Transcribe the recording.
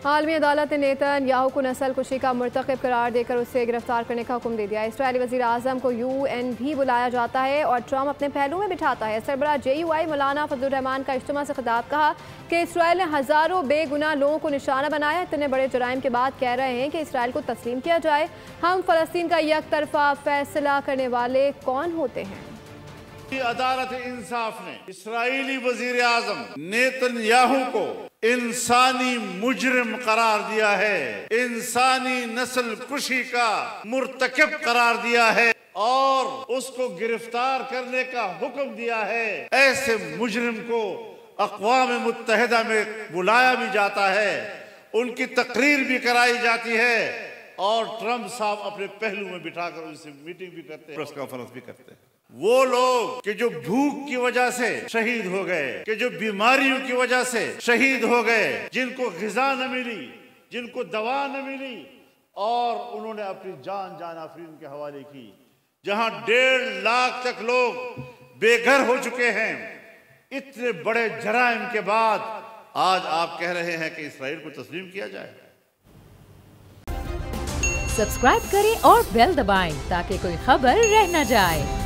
आलमी अदालत ने नेतन्याहू को नस्ल कुशी का मुर्तकिब करार देकर उसे गिरफ्तार करने का हुक्म दे दिया। इस्राएली वज़ीर आज़म को UN भी बुलाया जाता है और ट्रंप अपने पहलू में बिठाता है। सरबराह JUI मौलाना फजलुर रहमान का इज्तिमा से खिताब कहा कि इसराइल ने हज़ारों बेगुनाह लोगों को निशाना बनाया। इतने बड़े जराइम के बाद कह रहे हैं कि इसराइल को तस्लीम किया जाए। हम फ़लस्तीन का एक तरफा फैसला करने वाले कौन होते हैं? अदालत इंसाफ ने इस्राईली वजीर आजम नेतन्याहू को इंसानी मुजरिम करार दिया है, इंसानी नस्ल कुशी का मुर्तकिब करार दिया है और उसको गिरफ्तार करने का हुक्म दिया है। ऐसे मुजरिम को अक़वाम मुत्तहिदा में बुलाया भी जाता है, उनकी तकरीर भी कराई जाती है और ट्रंप साहब अपने पहलू में बिठाकर उनसे मीटिंग भी करते हैं, प्रेस कॉन्फ्रेंस भी करते हैं। वो लोग कि जो भूख की वजह से शहीद हो गए, कि जो बीमारियों की वजह से शहीद हो गए, जिनको ग़िज़ा न मिली, जिनको दवा न मिली और उन्होंने अपनी जान आफरीन के हवाले की, जहां 1.5 लाख तक लोग बेघर हो चुके हैं। इतने बड़े जराइम के बाद आज आप कह रहे हैं कि इसराइल को तस्लीम किया जाए। सब्सक्राइब करें और बेल दबाएं ताकि कोई खबर रह न जाए।